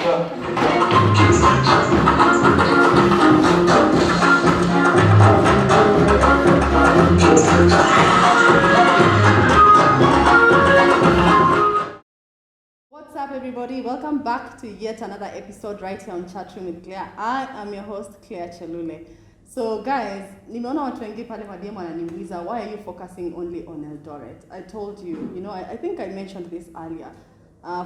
What's up, everybody? Welcome back to yet another episode right here on Chat Room with Claire. I am your host, Claire Chelule. So guys, nimeona watu wengi pale kwa DM wananiuliza, why are you focusing only on Eldoret? I told you, I think I mentioned this earlier.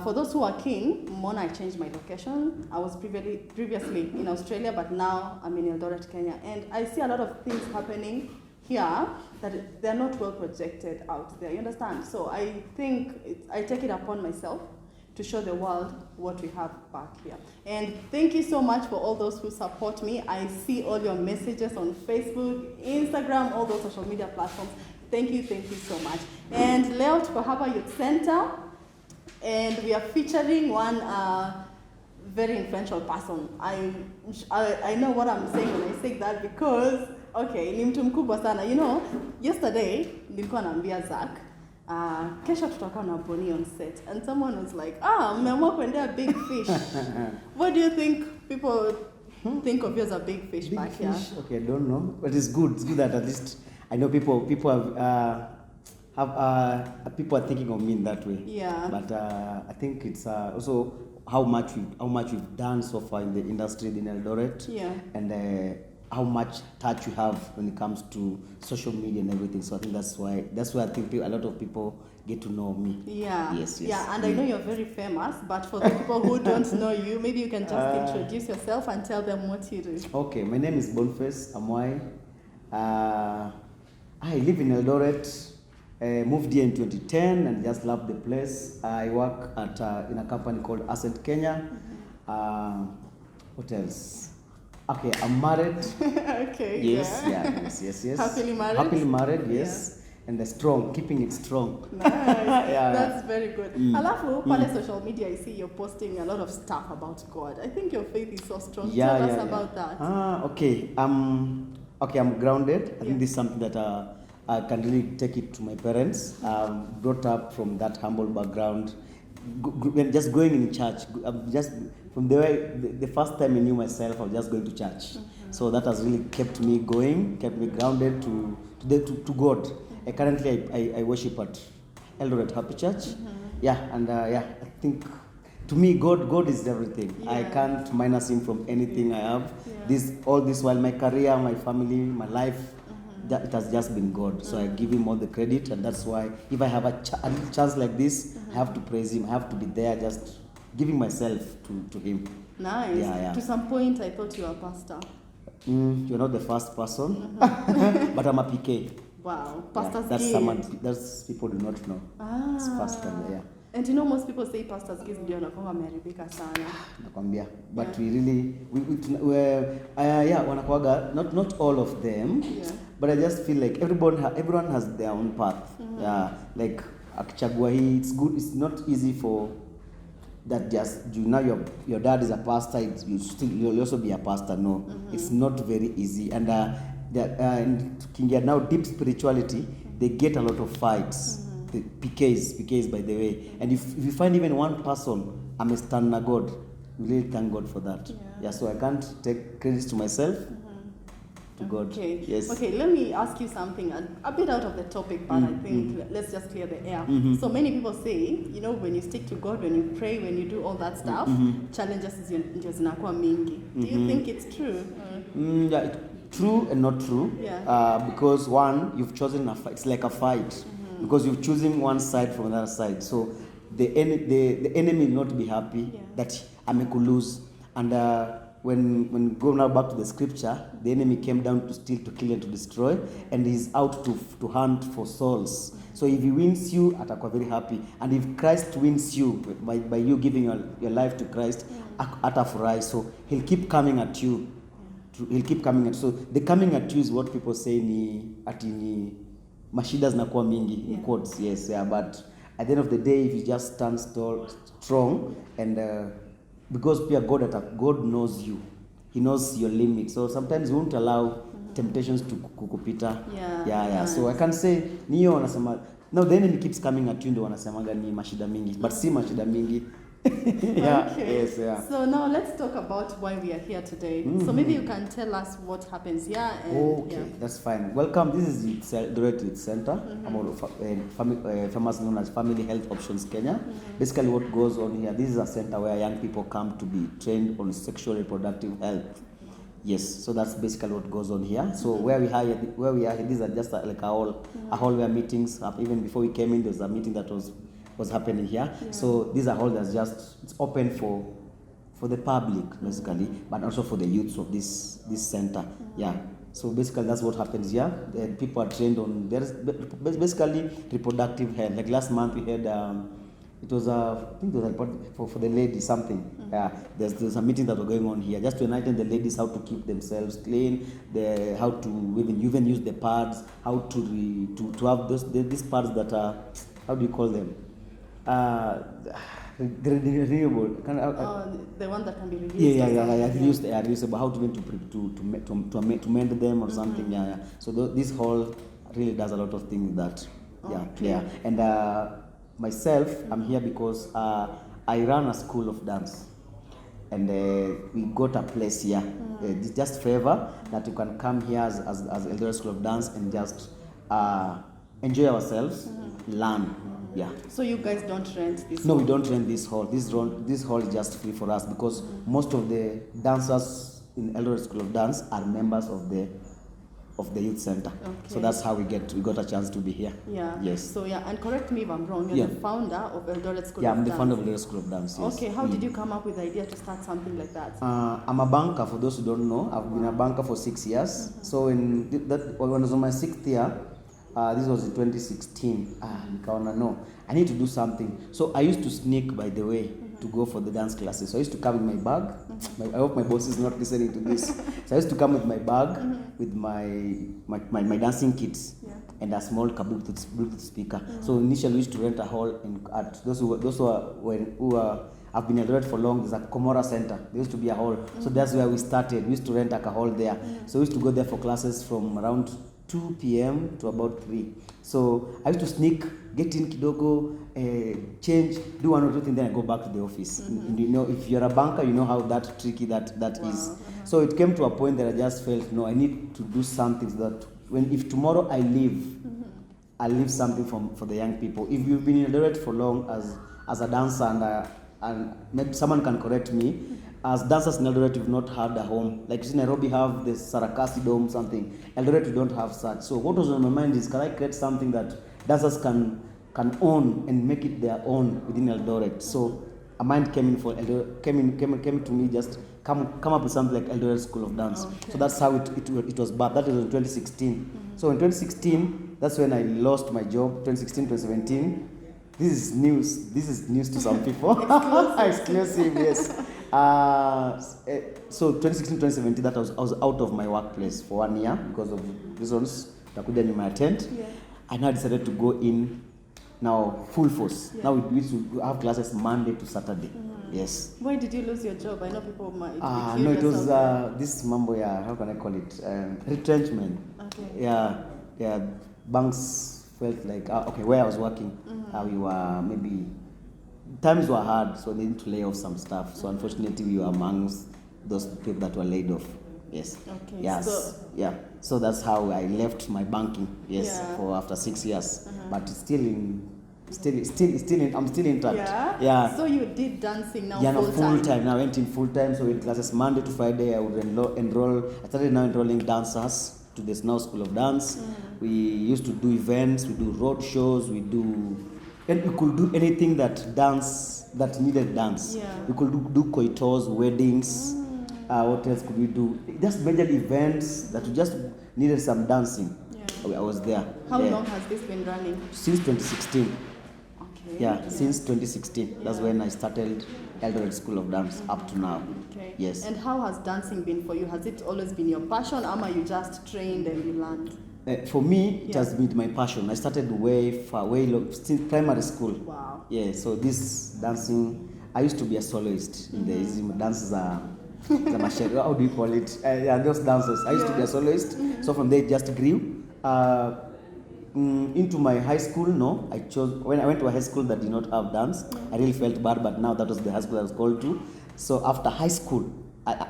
For those who are keen, Mona, I changed my location. I was previously in Australia, but now I'm in Eldoret, Kenya. And I see a lot of things happening here that they're not well projected out there. You understand? So I think I take it upon myself to show the world what we have back here. And thank you so much for all those who support me. I see all your messages on Facebook, Instagram, all those social media platforms. Thank you so much. And leo tuko hapa Youth Center, and we are featuring one very influential person. I know what I'm saying when I say that because, okay, ni mtu mkubwa sana. Yesterday, nilikuwa naambia Zach, kesho tutakuwa na Bonnie on set, and someone was like, mmeamua kuendea big fish. What do you think people think of you as a big fish big back fish? here? Okay, I don't know, but it's good that at least I know people people are thinking of me in that way. Yeah. But I think it's also how much we've done so far in the industry in Eldoret. Yeah. And how much touch you have when it comes to social media and everything. So I think that's why I think a lot of people get to know me. Yeah. Yes. Yeah, and I know you're very famous, but for the people who don't know you, maybe you can just introduce yourself and tell them what you do. Okay, my name is Boniface Amwai. I live in Eldoret. Moved here in 2010 and just love the place. I work at in a company called Ascent Kenya. What else? Okay, I'm married. Okay. Yes, yeah. yes. Happily married? Happily married, yes. Yeah. And strong, keeping it strong. Nice. Yeah. That's very good. Alafu, pale social media, I see you're posting a lot of stuff about God. I think your faith is so strong. Tell us about that. Okay. I'm grounded. I think this is something that I can really take it to my parents. Brought up from that humble background. Just going in church. Just from the first time I knew myself, I was just going to church. Mm-hmm. So that has really kept me going, kept me grounded to God. Currently, I worship at Eldoret Happy Church. Mm-hmm. Yeah, and I think to me, God is everything. Yeah. I can't minus Him from anything I have. Yeah. All this while my career, my family, my life, it has just been God. So I give Him all the credit, and that's why if I have a chance like this, I have to praise Him. I have to be there, just giving myself to Him. Nice. Yeah. To some point, I thought you were a pastor. You're not the first person, but I'm a PK. Wow, pastor's gift. That's people do not know. It's pastor, yeah. And most people say pastor's gift ndio anakuwa ameharibika sana. Nakwambia, but we really wanakuaga not all of them. Yeah. But I just feel like everyone has their own path. Mm-hmm. Yeah, like akichagua hii, it's good. It's not easy for that. Just your dad is a pastor. You'll also be a pastor. No, it's not very easy. And kingia now deep spirituality, they get a lot of fights. The PKs by the way. And if you find even one person, I'm a stand na God. Really thank God for that. Yeah. So I can't take credit to myself. To God. Okay. Yes. Okay, let me ask you something a bit out of the topic, but I think let's just clear the air. Mm-hmm. So many people say, when you stick to God, when you pray, when you do all that stuff, challenges ndio zinakuwa mingi. Do you think it's true? Yeah, true and not true. Yeah. Because one, you've chosen a fight. It's like a fight. Because you're choosing one side from another side. So the enemy will not be happy that I could lose. And when we go now back to the scripture, the enemy came down to steal, to kill, and to destroy, and he's out to hunt for souls. So if he wins you, atakuwa very happy. And if Christ wins you by you giving your life to Christ, atafurahi. So he'll keep coming at you. He'll keep coming at you. So the coming at you is what people say ni mashida zinakuwa mingi in quotes. Yes, yeah, but at the end of the day, if you just stand strong and because God knows you, He knows your limits. So sometimes He won't allow temptations to kukupita. Yeah. So I can't say niyo wanasema. Now the enemy keeps coming at you, ndio wanasemaga ni mashida mingi, but si mashida mingi. Yeah, Okay. yes, yeah. So now let's talk about why we are here today. So maybe you can tell us what happens here and Okay, that's fine. Welcome. This is Eldoret Youth Center. I'm famous known as Family Health Options Kenya. Basically, what goes on here, this is a center where young people come to be trained on sexual reproductive health. Yes, so that's basically what goes on here. So where we are, these are just like a hall where meetings happen. Even before we came in, there was a meeting that was happening here. Yeah. So these are hall that's it's open for the public basically, but also for the youths of this center. Yeah. So basically that's what happens here. The people are trained on basically reproductive health. Like last month we had it was I think it was a report for the ladies something. There's a meeting that was going on here just to enlighten the ladies how to keep themselves clean, how to even use the pads, how to have these pads that are, how do you call them? The renewable. the one that can be reused. Yeah. Reusable. How to mend them or something. Yeah. So this hall really does a lot of things that. Yeah. And myself, I'm here because I run a school of dance, and we got a place here. It's just favor that you can come here as Eldoret School of Dance and just enjoy ourselves, learn. Yeah. So you guys don't rent this? No, we don't rent this hall. This hall is just free for us because most of the dancers in Eldoret School of Dance are members of the youth center. Okay. So that's how we got a chance to be here. Yeah. Yes. So and correct me if I'm wrong. You're the founder of Eldoret School of Dance. Yeah, I'm the founder of Eldoret School of Dance. Yes. Okay. How did you come up with the idea to start something like that? I'm a banker. For those who don't know, I've been a banker for 6 years. So when I was on my 6th year. This was in 2016. No, I need to do something. So I used to sneak, by the way, to go for the dance classes. So I used to come with my bag. I hope my boss is not listening to this. So I used to come with my bag, with my dancing kits, and a small Bluetooth speaker. So initially we used to rent a hall at those who have been in Eldoret for long. There's a Comora Center. There used to be a hall. So that's where we started. We used to rent like a hall there. So we used to go there for classes from around 2 p.m. to about 3. So I used to sneak, get in kidogo, change, do one or two things, then I go back to the office. And you know, if you're a banker, you know how that tricky that is. So it came to a point that I just felt, no, I need to do something so that if tomorrow I leave, I'll leave something for the young people. If you've been in Eldoret for long as a dancer, and maybe someone can correct me, as dancers in Eldoret, we've not had a home. Like in Nairobi have the Sarakasi Dome, something. Eldoret, we don't have such. So what was on my mind is, can I create something that dancers can own and make it their own within Eldoret? So a mind came to me, just come up with something like Eldoret School of Dance. Okay. So that's how it was birthed. That was in 2016. So in 2016, that's when I lost my job. 2016, 2017. This is news. This is news to some people. Exclusive, yes. So 2016, 2017, that I was out of my workplace for 1 year because of reasons that in my tent. Yeah. I now decided to go in now full force. Yeah. Now we used to have classes Monday to Saturday. Yes. Why did you lose your job? I know people might. No, it was this mambo. How can I call it? Retrenchment. Okay. Yeah. Banks felt like where I was working, we were maybe. Times were hard, so they need to lay off some stuff. So unfortunately, we were amongst those people that were laid off. Yes. Okay. Yes. So that's how I left my banking. Yes. Yeah. For after 6 years, but I'm still intact. Yeah. So you did dancing now. Full time. Now I went in full time. So in classes Monday to Friday, I would enroll. I started now enrolling dancers to this now School of Dance. We used to do events. We do road shows. And we could do anything that needed dance. Yeah. We could do coitos, weddings. What else could we do? Just major events that we just needed some dancing. Yeah. I was there. How long has this been running? Since 2016. Okay. Yeah, since 2016. Yeah. That's when I started Eldoret School of Dance up to now. Okay. Yes. And how has dancing been for you? Has it always been your passion, or you just trained and you learned? For me, it has been my passion. I started way long, since primary school. Wow. Yeah, so this dancing, I used to be a soloist in the dances how do you call it? Those dancers. I used to be a soloist. So from there it just grew. into my high school, no. I chose, when I went to a high school that did not have dance, I really felt bad, but now that was the high school I was called to. So after high school,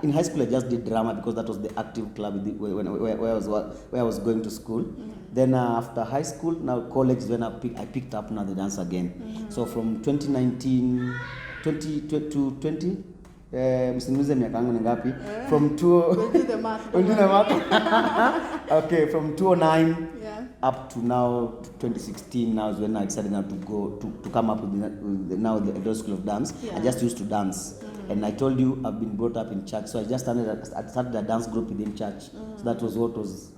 in high school I just did drama because that was the active club where I was going to school. Then after high school, now college, when I picked up now the dance again. So from 2019 to 20 msiniulize miaka yangu ni ngapi, from We'll do the math. okay, from 2009 Yeah. up to now 2016. Now is when I decided now to go to come up with now the Eldoret School of Dance. Yeah. I just used to dance, and I told you I've been brought up in church, so I just started a dance group within church. So that was what was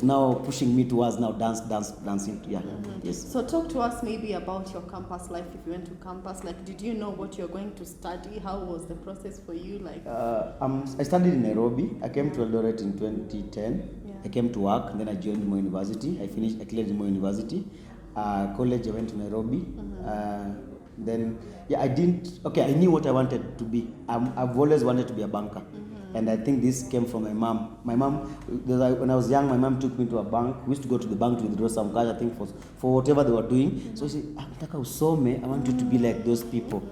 now pushing me towards now dancing. Yeah. Yes. So talk to us maybe about your campus life. If you went to campus, like, did you know what you're going to study? How was the process for you? Like, I studied in Nairobi. I came to Eldoret in 2010. Yeah. I came to work, and then I joined Moi University. I cleared Moi University. College, I went to Nairobi. Then, yeah, I knew what I wanted to be. I've always wanted to be a banker. And I think this came from my mom. My mom, when I was young, my mom took me to a bank. We used to go to the bank to withdraw some cash, I think, for whatever they were doing. So she said, "Nataka usome, I want you to be like those people."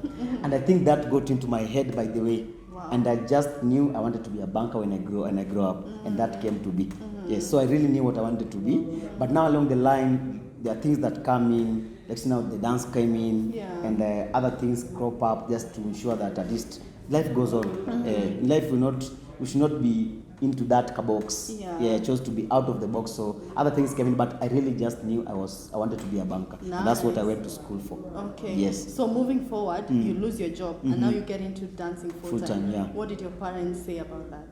And I think that got into my head, by the way. Wow. And I just knew I wanted to be a banker when I grow up. And that came to be. Yes, so I really knew what I wanted to be. But now along the line, there are things that come in. Like now the dance came in. Yeah. And other things crop up just to ensure that at least life goes on. Life we should not be into that box. Yeah. I chose to be out of the box. So other things came in, but I really just knew I wanted to be a banker. Nice. And that's what I went to school for. okay. Yes. So moving forward, you lose your job, and now you get into dancing full time. Full-time, yeah. What did your parents say about that?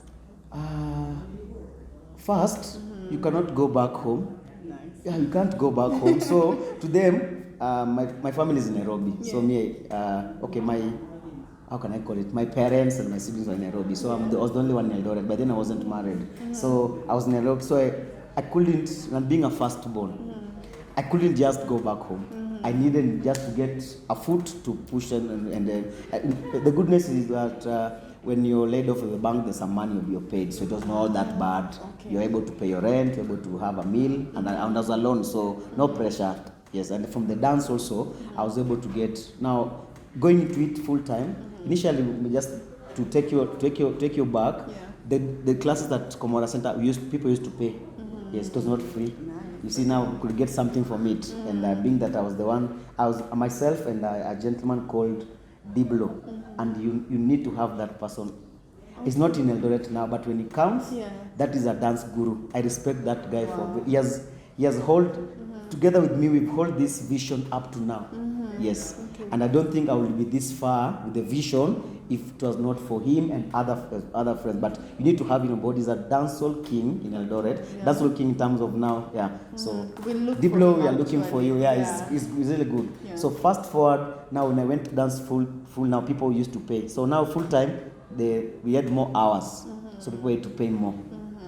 First, you cannot go back home. Nice. Yeah, you can't go back home. So to them, my family is in Nairobi. Yeah. So how can I call it? My parents and my siblings were in Nairobi. So I was the only one in Eldoret. But then I wasn't married. So I was in Nairobi. So I couldn't, and being a firstborn, I couldn't just go back home. I needed just to get a foot to push and the goodness is that when you're laid off at the bank, there's some money you're paid. So it was not that bad. Okay. You're able to pay your rent, you're able to have a meal, and I was alone. So no pressure. Yes, and from the dance also, I was able to get, now going into it full time. Initially, just to take your back. Yeah. The classes at Komora Center people used to pay. Yes, it was not free. Nice. You see, now we could get something from it. And being that I was the one, I was myself and a gentleman called Diblo, and you need to have that person. He's not in Eldoret now, but when he comes, that is a dance guru. I respect that guy for he has hold together with me. We've held this vision up to now. Yes. Okay. And I don't think I would be this far with the vision if it was not for him and other friends. But you need to have he's a dancehall king in Eldoret. Yeah. Dancehall king in terms of now, So We'll look Diblo, for we are him looking for you. actually. He's really good. Yeah. So fast forward, now when I went to dance full now people used to pay. So now full time we had more hours. So people had to pay more.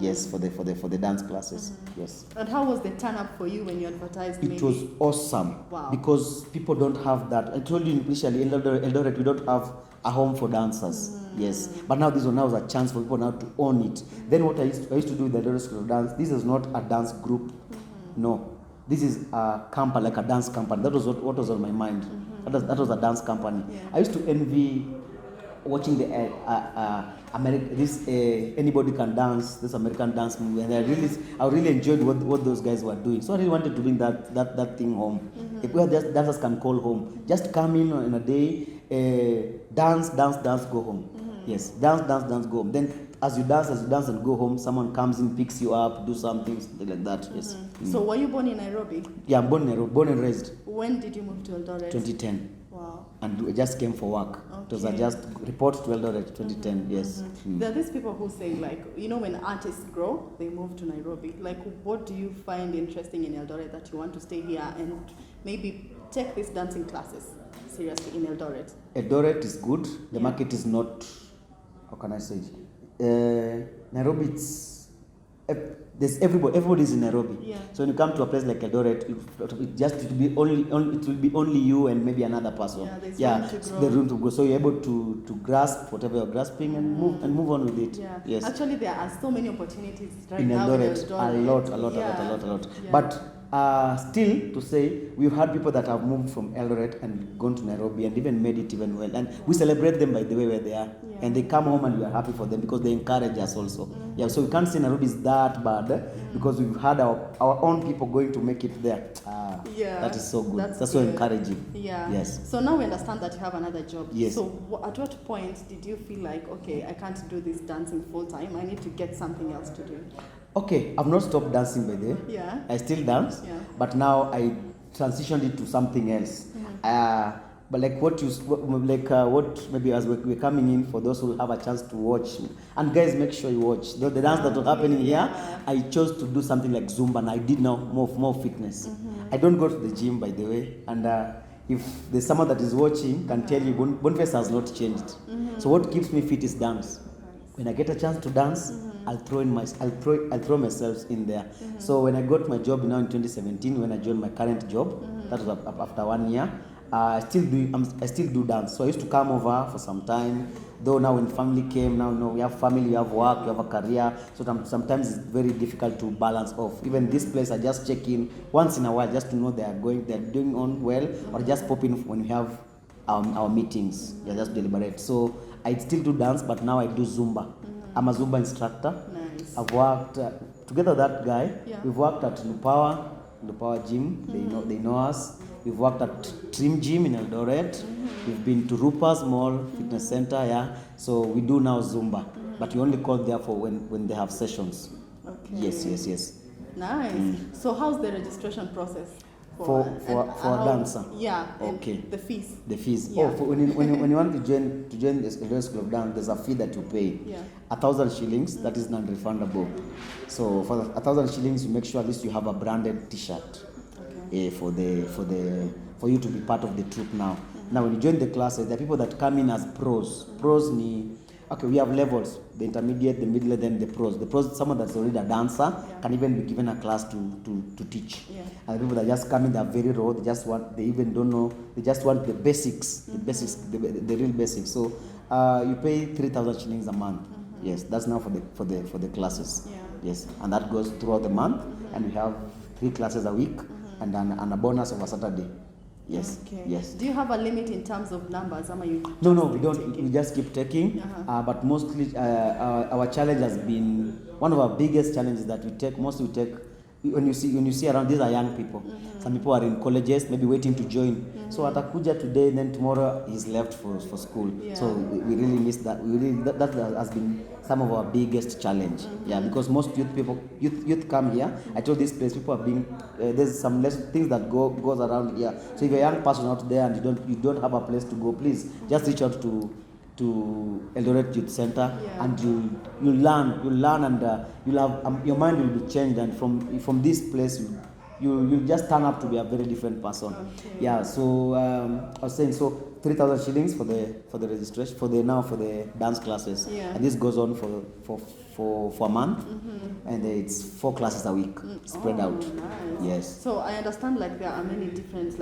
Yes, for the dance classes. Yes. And how was the turn up for you when you advertised? It was awesome. Wow. Because people don't have that. I told you initially, in Eldoret, we don't have a home for dancers. Yes. But now this one now is a chance for people now to own it. Then what I used to do with the Eldoret School of Dance, this is not a dance group. No. This is a company, like a dance company. That was what was on my mind. That was a dance company. Yeah. I used to envy watching the Anybody Can Dance, this American dance movie, and I really enjoyed what those guys were doing. So I really wanted to bring that thing home. If we dancers can call home, just come in a day, dance, go home. Yes, dance, go home. Then as you dance and go home, someone comes in, picks you up, do something like that. Yes. So were you born in Nairobi? Yeah, I'm born in Nairobi, born and raised. When did you move to Eldoret? 2010. Wow. And we just came for work. It was just report to Eldoret 2010. Yes. There are these people who say, like, when artists grow, they move to Nairobi. Like, what do you find interesting in Eldoret that you want to stay here and maybe take these dancing classes seriously in Eldoret? Eldoret is good. The market is not, how can I say it? Nairobi, everybody's in Nairobi. Yeah. So when you come to a place like Eldoret, it will be only you and maybe another person. Yeah, there's room to grow. The room to grow. So you're able to grasp whatever you're grasping and move on with it. Yeah. Yes. Actually, there are so many opportunities right In now Eldoret, in Eldoret. a lot. Yeah. But still, to say, we've had people that have moved from Eldoret and gone to Nairobi and even made it even well. And we celebrate them by the way where they are. Yeah. And they come home and we are happy for them because they encourage us also. Yeah, so we can't say Nairobi is that bad because we've had our own people going to make it there. Yeah, that is so good. That's so good. encouraging. Yeah. Yes. So now we understand that you have another job. Yes. So at what point did you feel like, okay, I can't do this dancing full time. I need to get something else to do. Okay, I've not stopped dancing by the way. Yeah. I still dance. Yeah. But now I transitioned it to something else. But like what maybe as we're coming in, for those who have a chance to watch, and guys, make sure you watch the dance that was happening here. I chose to do something like Zumba, and I did now more fitness. I don't go to the gym, by the way, and if there's someone that is watching, can tell you Boniface has not changed. So what keeps me fit is dance. When I get a chance to dance, I'll throw myself in there. So when I got my job now in 2017, when I joined my current job, that was after 1 year. I still do dance. So I used to come over for some time. Though now when family came, now we have family, we have work, we have a career. So sometimes it's very difficult to balance off. Even this place, I just check in once in a while just to know they're doing on well, or just pop in when we have our meetings. Yeah, just deliberate. So I still do dance, but now I do Zumba. I'm a Zumba instructor. Nice. I've worked together with that guy. Yeah. We've worked at Lupower Gym. They know us. We've worked at Trim Gym in Eldoret. We've been to Rupa's Mall Fitness Center. Yeah. So we do now Zumba, but we only call there for when they have sessions. Okay. Yes. Nice. So how's the registration process For a dancer? Yeah. Okay. The fees. The fees. Yeah. When you want to join this Eldoret School of Dance, there's a fee that you pay. Yeah. 1,000 shillings. That is non-refundable. So for 1,000 shillings, you make sure at least you have a branded T-shirt. For you to be part of the troupe now. Now when you join the classes, there are people that come in as pros. We have levels: the intermediate, the middle, then the pros. The pros, someone that's already a dancer, can even be given a class to teach. Yeah. And the people that just come in, they're very raw. They even don't know. They just want the basics, the real basics. So you pay 3,000 shillings a month. Yes, that's now for the classes. Yeah. Yes, and that goes throughout the month, and we have 3 classes a week. And a bonus of a Saturday. Yes. Okay. Yes. Do you have a limit in terms of numbers? No, we don't. We just keep taking. But mostly, our challenge has been one of our biggest challenges that we take. Mostly, we take when you see around. These are young people. Some people are in colleges, maybe waiting to join. So atakuja today, then tomorrow he's left for school. Yeah. So we really miss that. That has been some of our biggest challenge. Yeah, because most youth come here. I told this place people are being there's some less things that goes around here. So if you're a young person out there and you don't have a place to go, please just reach out to Eldoret Youth Center, and you learn and you'll have your mind will be changed, and from this place you'll just turn up to be a very different person. Okay. Yeah. So I was saying 3,000 shillings for the registration for the dance classes. Yeah. And this goes on for a month, and it's 4 classes a week spread out. Nice. Yes. So I understand there are many different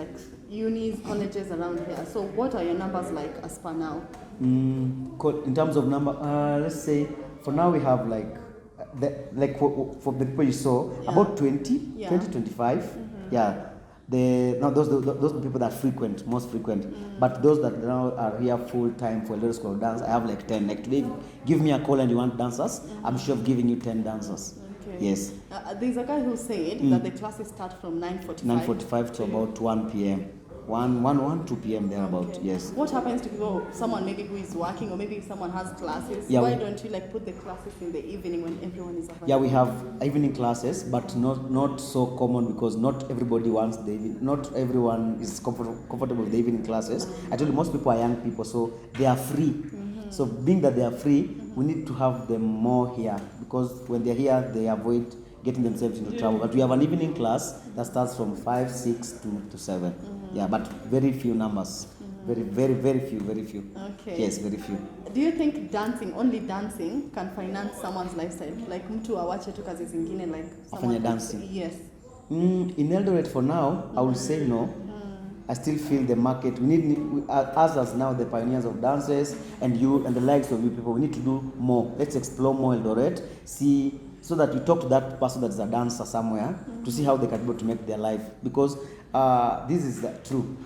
unis, colleges around here. So what are your numbers like as per now? In terms of number, let's say for now we have for the people you saw, about 20, 25. Yeah. Now those people that frequent, most frequent. But those that now are here full time for Eldoret School of Dance, I have 10. Today, give me a call and you want dancers, I'm sure of giving you 10 dancers. Okay. Yes. There's a guy who said that the classes start from 9:45. 9:45 to about 1 p.m. 2 p.m. thereabout. Okay. Yes. What happens to someone maybe who is working, or maybe someone has classes? Yeah, Why don't you put the classes in the evening when everyone is available? Yeah, we have evening classes, but not so common because not everybody wants not everyone is comfortable with the evening classes. I told you most people are young people, so they are free. So being that they are free, we need to have them more here, because when they're here, they avoid getting themselves into trouble. But we have an evening class that starts from 5, 6 to 7. Yeah, but very few numbers. Very few, very few. Okay. Yes, very few. Do you think only dancing can finance someone's lifestyle? Like mtu awache tu kazi zingine like Afanye dancing. Yes. In Eldoret for now, I would say no. I still feel the market. We need us as now the pioneers of dances, and you and the likes of you people. We need to do more. Let's explore more Eldoret. See, so that you talk to that person that is a dancer somewhere to see how they can be able to make their life. Because this is true.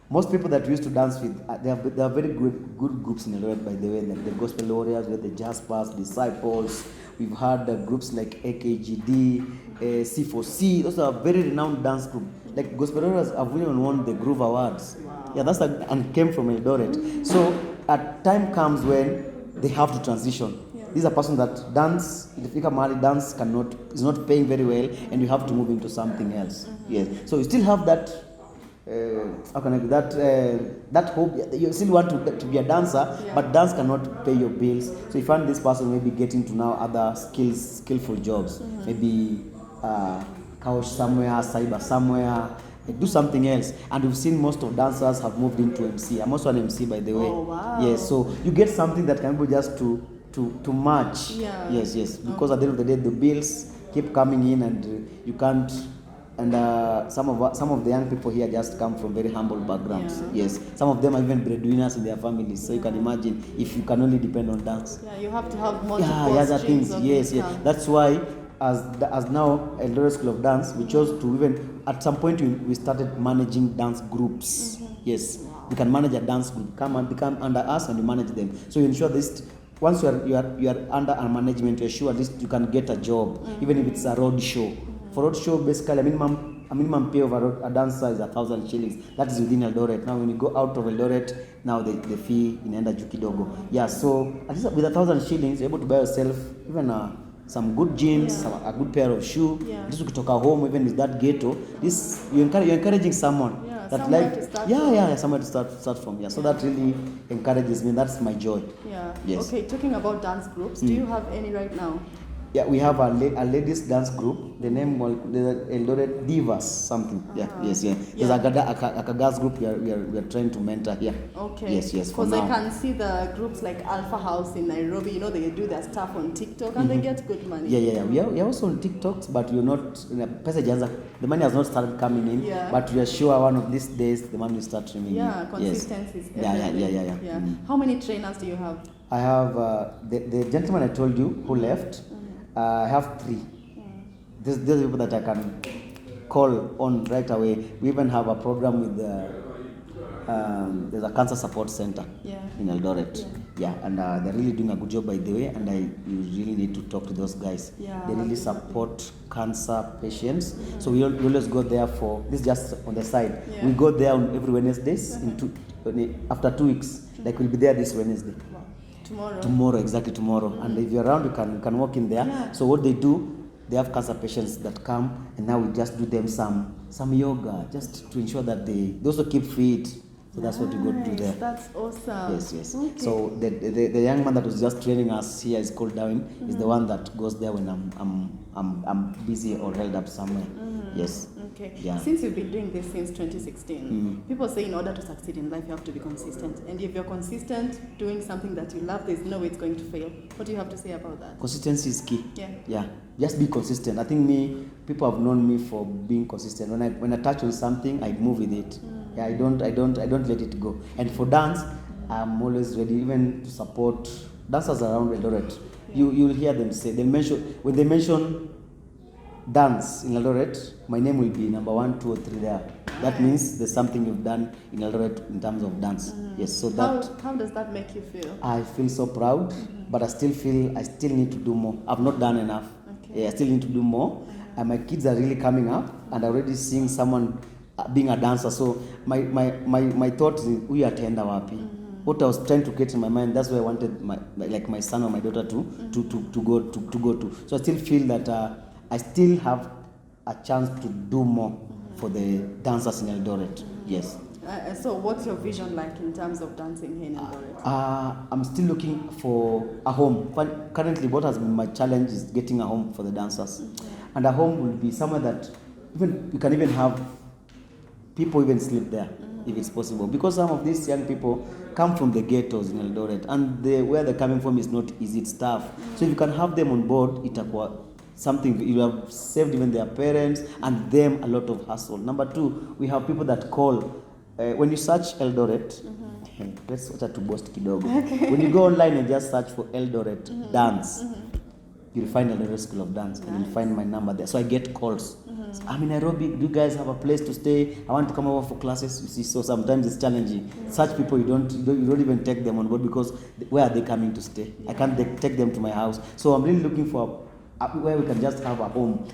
Most people that we used to dance with, they are very good groups in Eldoret, by the way, like the Gospel Warriors, with the Jaspers, Disciples. We've had groups like AKGD, C4C. Those are very renowned dance groups. Like Gospel Warriors have even won the Groove Awards. Wow. Yeah, and came from Eldoret. So a time comes when they have to transition. Yeah. These are persons that dance, if you come early, dance is not paying very well, and you have to move into something else. Yes. So you still have that. How can I do that? That hope you still want to be a dancer, but dance cannot pay your bills. So you find this person maybe getting to now other skillful jobs, maybe couch somewhere, cyber somewhere, do something else. And we've seen most of dancers have moved into MC. I'm also an MC, by the way. Oh wow! Yes, so you get something that can be just to match. Yeah. Yes. Because at the end of the day, the bills keep coming in, and you can't. And some of the young people here just come from very humble backgrounds. Yeah. Yes, some of them are even breadwinners in their families. So you can imagine if you can only depend on dance. Yeah, you have to have multiple other things. Yes. That's why, as now Eldoret School of Dance, we chose to even at some point we started managing dance groups. Yes, we can manage a dance group. Come under us, and you manage them. So you ensure this. Once you are under our management, you're sure at least you can get a job, even if it's a road show. For road show, basically, a minimum pay of a dancer is 1,000 shillings. That is within Eldoret. Now, when you go out of Eldoret, now the fee inaenda juu kidogo. Yeah, so at least with 1,000 shillings, you're able to buy yourself even some good jeans, a good pair of shoes. Yeah. Just ukitoka home, even with that ghetto, you're encouraging someone. Yeah, that somewhere like to start somewhere to start from. Yeah, so that really encourages me. That's my joy. Yeah. Yes. Okay, talking about dance groups, do you have any right now? Yeah, we have a ladies dance group. The name was Eldoret Divas something. Yeah, yes. There's a girls group we are trying to mentor here. Okay. Yes. Because I can see the groups like Alpha House in Nairobi. You know, they do their stuff on TikTok and they get good money. Yeah. We are also on TikToks, but we're not. The money has not started coming in. Yeah. But we are sure one of these days the money will start coming in. Yeah, consistency is everything. Yeah. How many trainers do you have? I have the gentleman I told you who left. I have 3. These are people that I can call on right away. We even have a program with there's a cancer support center in Eldoret. Yeah, and they're really doing a good job, by the way. And you really need to talk to those guys. Yeah, they really support cancer patients. So we always go there for this. Just on the side, we go there on every Wednesdays. After 2 weeks, like we'll be there this Wednesday. Tomorrow, exactly tomorrow. And if you're around, you can walk in there. Yeah. So what they do, they have cancer patients that come, and now we just do them some yoga, just to ensure that they also keep fit. So that's what we go to do there. That's awesome. Yes. Okay. So the young man that was just training us here is called Darwin. Is the one that goes there when I'm busy or held up somewhere. Yes. Okay. Yeah. Since you've been doing this since 2016, people say in order to succeed in life, you have to be consistent. And if you're consistent doing something that you love, there's no way it's going to fail. What do you have to say about that? Consistency is key. Yeah. Just be consistent. I think people have known me for being consistent. When I touch on something, I move with it. Yeah, I don't let it go. And for dance, I'm always ready, even to support dancers around Eldoret. You'll hear them say, when they mention dance in Eldoret, my name will be number 1, 2, or 3 there. That means there's something you've done in Eldoret in terms of dance. Yes, so how does that make you feel? I feel so proud, but I still feel I still need to do more. I've not done enough. Okay. Yeah, I still need to do more. And my kids are really coming up, and I'm already seeing someone being a dancer. So my thought is, we attend wapi. What I was trying to get in my mind, that's where I wanted my son or my daughter to go to. So I still feel that I still have a chance to do more for the dancers in Eldoret. Yes. So what's your vision like in terms of dancing here in Eldoret? I'm still looking for a home. Currently, what has been my challenge is getting a home for the dancers. And a home will be somewhere that you can even have people even sleep there. if it's possible, because some of these young people come from the ghettos in Eldoret, and where they're coming from is not easy, it's tough. So if you can have them on board, itakuwa something, you have saved even their parents and them a lot of hassle. Number two, we have people that call, when you search Eldoret, let's watch to boast kidogo. Okay. When you go online and just search for Eldoret dance, you'll find Eldoret School of Dance, and you'll find my number there. So I get calls. So, I'm in Nairobi, do you guys have a place to stay? I want to come over for classes. You see, so sometimes it's challenging. Such people, you don't even take them on board, because where are they coming to stay? I can't take them to my house. So I'm really looking for where we can just have a home.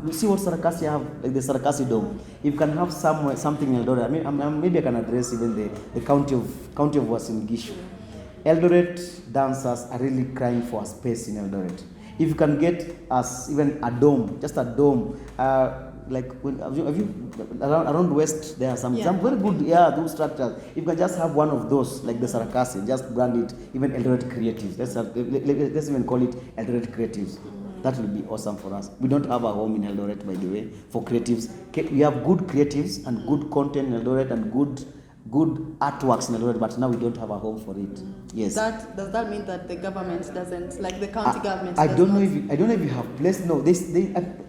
You see what Sarakasi have, like the Sarakasi Dome. If you can have something in Eldoret, maybe I can address even the county of Uasin Gishu. Eldoret dancers are really crying for a space in Eldoret. If you can get us even a dome, just a dome, like have you around West, there are some very good those structures. If you can just have one of those, like the Sarakasi, just brand it even Eldoret Creatives. Let's even call it Eldoret Creatives. That will be awesome for us. We don't have a home in Eldoret, by the way, for creatives. We have good creatives and good content in Eldoret and good artworks in Eldoret, but now we don't have a home for it. Yes. Does that mean that the government doesn't, like the county government? I don't know if you have placed. No,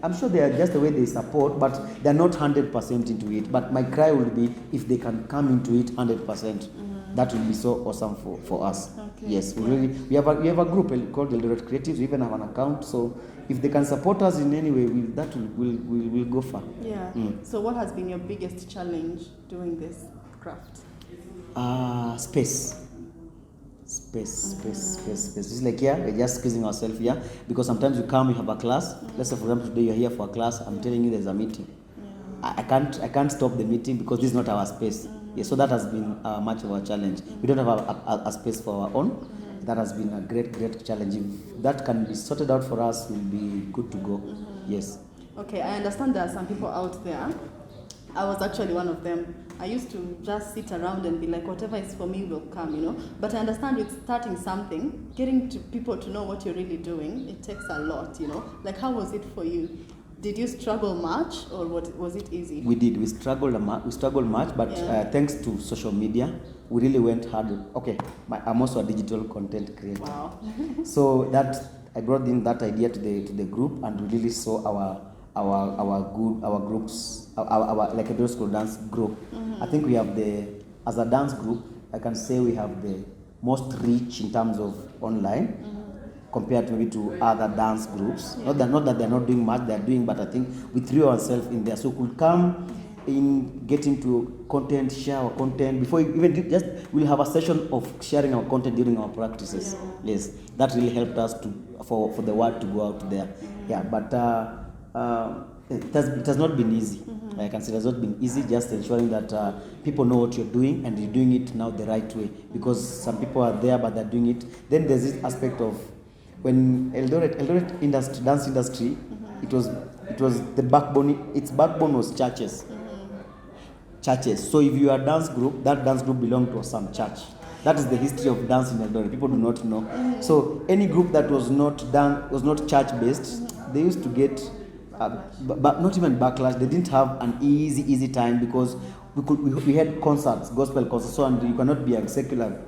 I'm sure they are just the way they support, but they're not 100% into it. But my cry will be if they can come into it 100%. That will be so awesome for us. Okay. Yes, we have a group called Eldoret Creatives. We even have an account. So if they can support us in any way, we'll go far. Yeah. So what has been your biggest challenge doing this craft? Space. It's like we're just squeezing ourselves here, because sometimes you come, you have a class. Let's say for example today you're here for a class. I'm telling you there's a meeting. I can't stop the meeting because this is not our space. Yes, so that has been much of a challenge. We don't have a space for our own. That has been a great challenge. If that can be sorted out for us, we'll be good to go. Yes. Okay, I understand there are some people out there. I was actually one of them. I used to just sit around and be like, whatever is for me will come, But I understand with starting something, getting to people to know what you're really doing, it takes a lot, Like, how was it for you? Did you struggle much, or was it easy? We did. We struggled much, but thanks to social media, we really went hard. Okay, I'm also a digital content creator. Wow. So that I brought in that idea to the group, and we really saw our groups, our like a Eldoret School Dance group. I think we have as a dance group, I can say we have the most reach in terms of online. Compared maybe to other dance groups. Not that they're not doing much, they're doing, but I think we threw ourselves in there. So we could come in, get into content, share our content. Before we'll have a session of sharing our content during our practices. Yeah. Yes, that really helped us for the word to go out there. Yeah, but it has not been easy. I can say it has not been easy, just ensuring that people know what you're doing and you're doing it now the right way. Because some people are there, but they're doing it. Then there's this aspect of when Eldoret dance industry, it was the backbone. Its backbone was churches. Churches. So if you are a dance group, that dance group belonged to some church. That is the history of dance in Eldoret. People do not know. So any group that was not church based, they used to get, but not even backlash. They didn't have an easy time, because we had concerts, gospel concerts. So and you cannot be a secular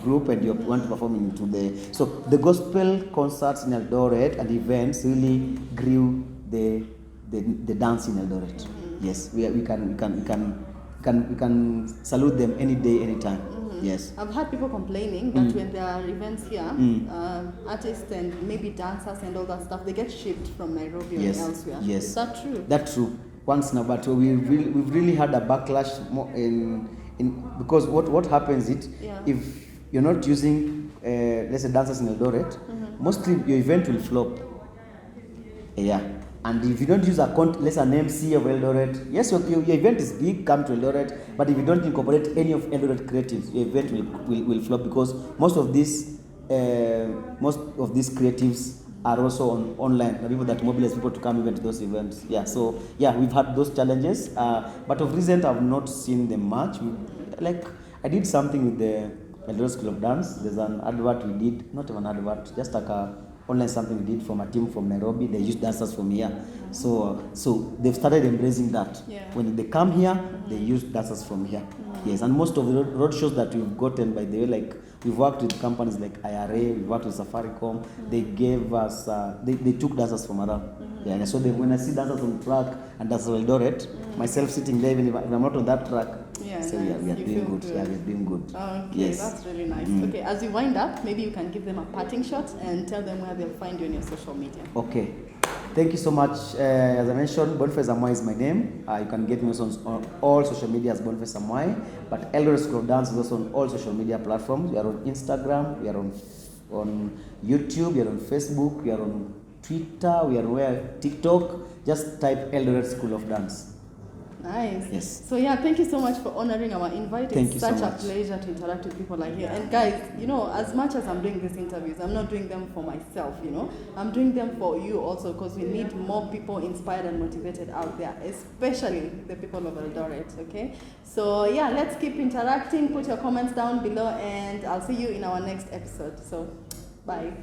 group and you want to perform into so the gospel concerts in Eldoret and events really grew the dance in Eldoret. Yes, we can salute them any day, anytime. Yes. I've had people complaining that when there are events here, artists and maybe dancers and all that stuff, they get shipped from Nairobi or elsewhere. Yes. Is that true? That's true. Once now, but we've really had a backlash more in because what happens if you're not using, let's say, dancers in Eldoret, mostly your event will flop. Yeah. And if you don't use let's say an MC of Eldoret, yes, your event is big, come to Eldoret, but if you don't incorporate any of Eldoret creatives, your event will flop, because most of these creatives are also online. The people that mobilize people to come even to those events. Yeah. So we've had those challenges, but of recent I've not seen them much. I did something with the Eldoret School of Dance. There's an advert we did, not even an advert, just like online something we did from a team from Nairobi. They use dancers from here. So they've started embracing that. Yeah. When they come here, they use dancers from here. Yes, and most of the road shows that we've gotten, by the way, like we've worked with companies like IRA, we've worked with Safaricom. They gave us, they took dancers from around. Yeah, and so when I see dancers on track and dancers of Eldoret, myself sitting there, even if I'm not on that track, Yeah, so nice. we are You doing feel good. good. Yeah, we're doing good. Okay, Yes. that's really nice. Okay, as you wind up, maybe you can give them a parting shot and tell them where they'll find you on your social media. Okay. Thank you so much. As I mentioned, Boniface Amwai is my name. You can get me also on all social media as Boniface Amwai. But Eldoret School of Dance is also on all social media platforms. We are on Instagram, we are on YouTube, we are on Facebook, we are on Twitter, we are on TikTok. Just type Eldoret School of Dance. Nice. Yes. So yeah, thank you so much for honoring our invite. Thank It's you so such a much. pleasure to interact with people like you. And guys, you know, as much as I'm doing these interviews, I'm not doing them for myself, you know. I'm doing them for you also, because we need more people inspired and motivated out there, especially the people of Eldoret, okay? So yeah, let's keep interacting. Put your comments down below and I'll see you in our next episode. So bye.